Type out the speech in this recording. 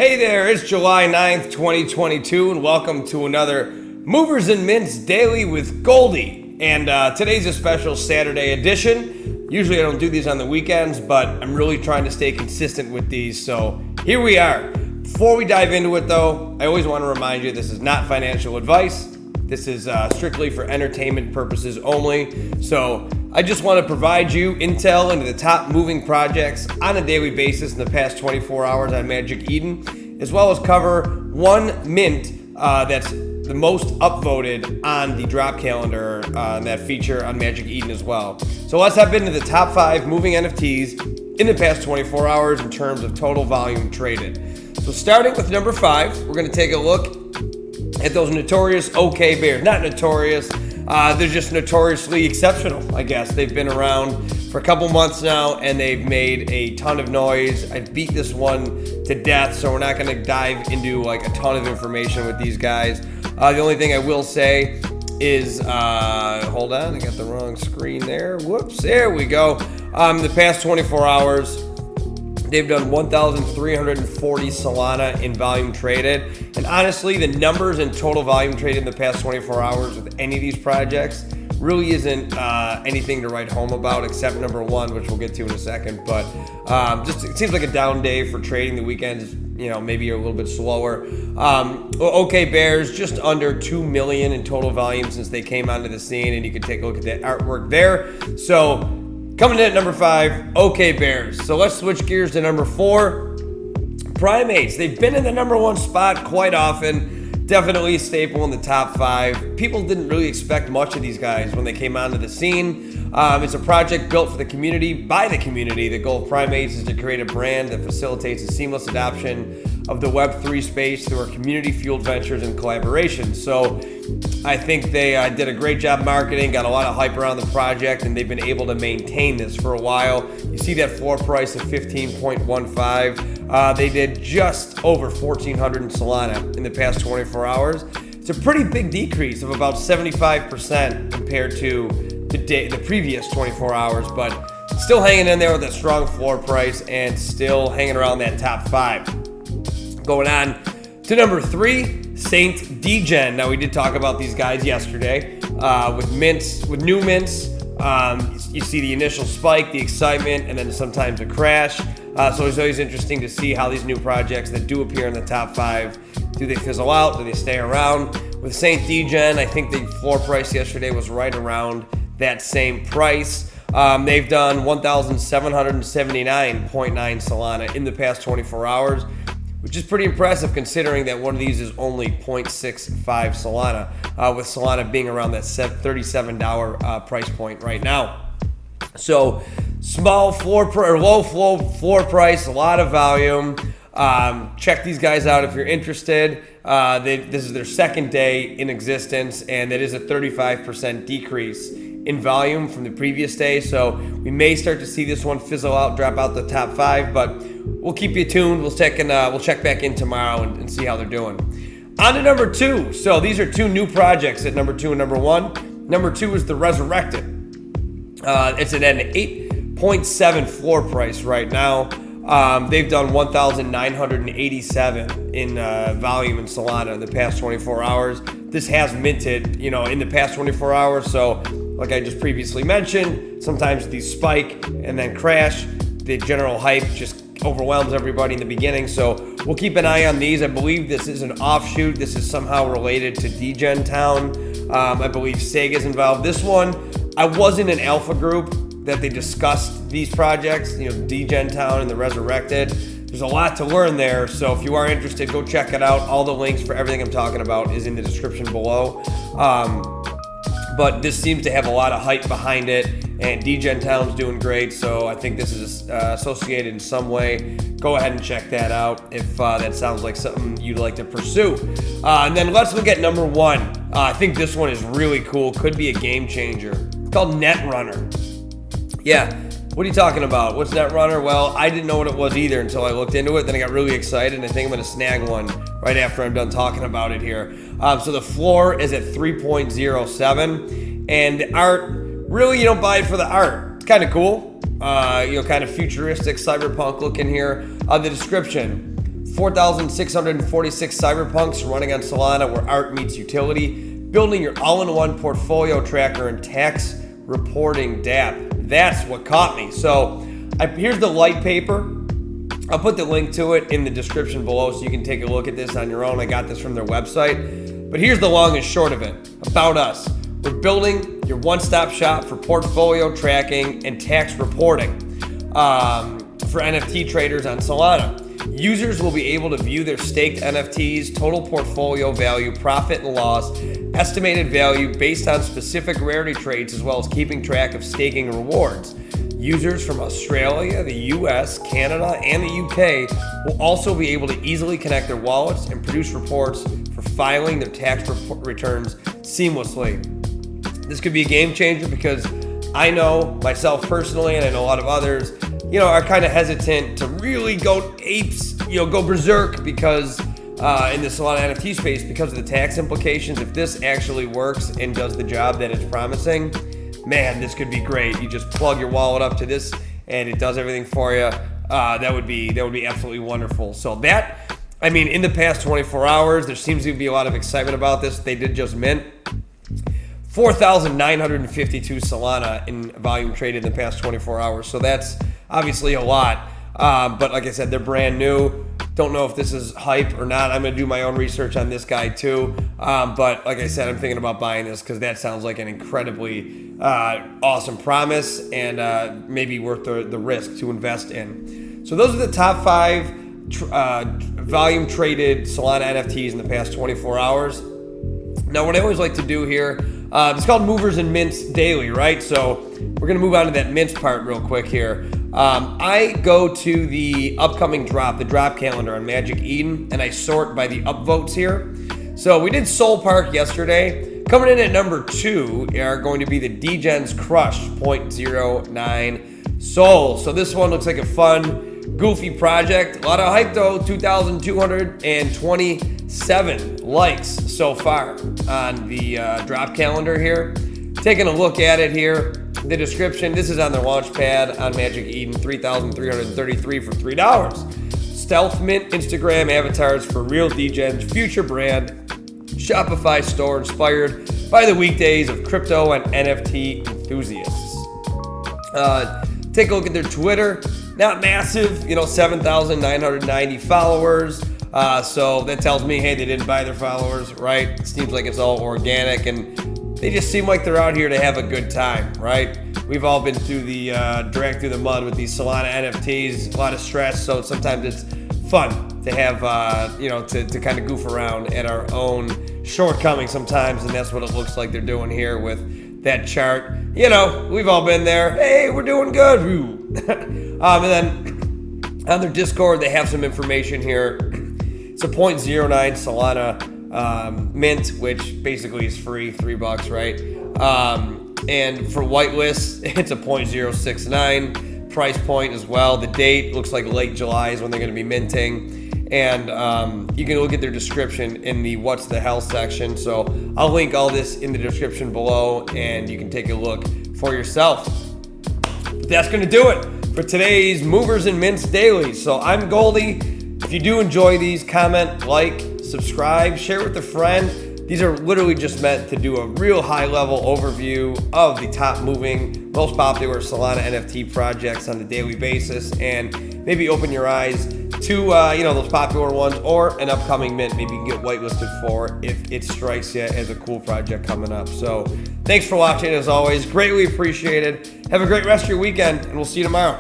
Hey there, it's July 9th, 2022, and welcome to another Movers and Mints Daily with Goldie. And today's a special Saturday edition. Usually I don't do these on the weekends, but I'm really trying to stay consistent with these, so here we are. Before we dive into it though, I always want to remind you this is not financial advice. This is strictly for entertainment purposes only. So I just want to provide you intel into the top moving projects on a daily basis in the past 24 hours on Magic Eden, as well as cover one mint that's the most upvoted on the drop calendar that feature on Magic Eden as well. So let's hop into the top 5 moving NFTs in the past 24 hours in terms of total volume traded. So starting with number 5, we're going to take a look at those notorious OK bears. Not notorious, they're just notoriously exceptional, I guess. They've been around for a couple months now and they've made a ton of noise. I've beat this one to death, so we're not going to dive into like a ton of information with these guys. The only thing I will say is, hold on, I got the wrong screen there. Whoops, there we go. The past 24 hours, they've done 1,340 Solana in volume traded. And honestly, the numbers in total volume traded in the past 24 hours with any of these projects really isn't anything to write home about, except number 1, which we'll get to in a second. But just it seems like a down day for trading. The weekends, maybe a little bit slower. OK Bears, just under 2 million in total volume since they came onto the scene, and you can take a look at that artwork there. So coming in at number 5, OK Bears. So let's switch gears to number 4, Primates. They've been in the number 1 spot quite often. Definitely a staple in the top 5. People didn't really expect much of these guys when they came onto the scene. It's a project built for the community, by the community. The goal of Primates is to create a brand that facilitates a seamless adoption of the Web3 space through our community-fueled ventures and collaborations. So I think they did a great job marketing, got a lot of hype around the project, and they've been able to maintain this for a while. You see that floor price of 15.15. They did just over 1,400 in Solana in the past 24 hours. It's a pretty big decrease of about 75% compared to the previous 24 hours, but still hanging in there with that strong floor price and still hanging around that top 5. Going on to number 3, Saint Degen. Now we did talk about these guys yesterday with new mints. You see the initial spike, the excitement, and then sometimes a crash. So it's always interesting to see how these new projects that do appear in the top 5, do they fizzle out? Do they stay around? With Saint Degen, I think the floor price yesterday was right around that same price. They've done 1,779.9 Solana in the past 24 hours, which is pretty impressive considering that one of these is only 0.65 Solana, with Solana being around that $37 price point right now. So small low floor price, a lot of volume. Check these guys out if you're interested. This is their second day in existence, and that is a 35% decrease in volume from the previous day. So we may start to see this one fizzle out, drop out the top 5, but we'll keep you tuned. We'll check back in tomorrow and see how they're doing. On to number 2. So these are 2 new projects at number 2 and number 1. Number 2 is the Resurrected. It's at an 8.7 floor price right now. They've done 1,987 in volume in Solana in the past 24 hours. This has minted, in the past 24 hours. So like I just previously mentioned, sometimes these spike and then crash. The general hype just overwhelms everybody in the beginning. So we'll keep an eye on these. I believe this is an offshoot. This is somehow related to Degen Town. I believe Sega's involved. This one, I was in an alpha group that they discussed these projects, Degen Town and the Resurrected. There's a lot to learn there, so if you are interested, go check it out. All the links for everything I'm talking about is in the description below. But this seems to have a lot of hype behind it, and Degen Town's doing great, so I think this is associated in some way. Go ahead and check that out if that sounds like something you'd like to pursue. And then let's look at number 1. I think this one is really cool, could be a game changer. It's called Netrunner. Yeah, what are you talking about? What's Netrunner? Well, I didn't know what it was either until I looked into it. Then I got really excited, and I think I'm going to snag one right after I'm done talking about it here. So the floor is at 3.07, and the art, really, you don't buy it for the art. It's kind of cool. Kind of futuristic, cyberpunk looking here. The description: 4,646 cyberpunks running on Solana where art meets utility, building your all-in-one portfolio tracker and tax reporting dApp. That's what caught me. So here's the light paper. I'll put the link to it in the description below so you can take a look at this on your own. I got this from their website. But here's the long and short of it. About us. We're building your one-stop shop for portfolio tracking and tax reporting for NFT traders on Solana. Users will be able to view their staked NFTs, total portfolio value, profit and loss, estimated value based on specific rarity traits, as well as keeping track of staking rewards. Users from Australia, the US, Canada, and the UK will also be able to easily connect their wallets and produce reports for filing their tax returns seamlessly. This could be a game changer because I know myself personally, and I know a lot of others, are kind of hesitant to really go apes, go berserk because in the Solana NFT space because of the tax implications. If this actually works and does the job that it's promising, man, this could be great. You just plug your wallet up to this and it does everything for you. That would be absolutely wonderful. So in the past 24 hours, there seems to be a lot of excitement about this. They did just mint 4,952 Solana in volume traded in the past 24 hours. So that's obviously a lot. But like I said, they're brand new. Don't know if this is hype or not. I'm going to do my own research on this guy too. But like I said, I'm thinking about buying this because that sounds like an incredibly awesome promise and maybe worth the risk to invest in. So those are the top 5 volume traded Solana NFTs in the past 24 hours. Now, what I always like to do here, it's called Movers and Mints Daily, right? So we're going to move on to that mints part real quick here. I go to the upcoming drop, the drop calendar on Magic Eden, and I sort by the upvotes here. So we did Soul Park yesterday. Coming in at number 2 are going to be the Degens Crush, 0.09 Soul. So this one looks like a fun, goofy project. A lot of hype though, 2,227 likes so far on the drop calendar here. Taking a look at it here, the description, this is on the launch pad on Magic Eden, 3,333 for $3. Stealth mint Instagram avatars for real Degens, future brand, Shopify store inspired by the weekdays of crypto and NFT enthusiasts. Take a look at their Twitter, not massive, 7,990 followers. So that tells me, hey, they didn't buy their followers, right? It seems like it's all organic and they just seem like they're out here to have a good time, right? We've all been through the dragged through the mud with these Solana NFTs, a lot of stress. So sometimes it's fun to have, to kind of goof around at our own shortcomings sometimes. And that's what it looks like they're doing here with that chart. We've all been there. Hey, we're doing good. And then on their Discord, they have some information here. It's a 0.09 Solana mint, which basically is free, $3, right? And for whitelist, it's a 0.069 price point as well. The date looks like late July is when they're going to be minting. And you can look at their description in the what's the hell section. So I'll link all this in the description below and you can take a look for yourself. But that's going to do it for today's Movers and Mints Daily. So I'm Goldie. If you do enjoy these, comment, like, subscribe, share with a friend. These are literally just meant to do a real high-level overview of the top moving, most popular Solana NFT projects on a daily basis, and maybe open your eyes to those popular ones or an upcoming mint. Maybe you can get whitelisted for if it strikes you as a cool project coming up. So thanks for watching as always. Greatly appreciated. Have a great rest of your weekend, and we'll see you tomorrow.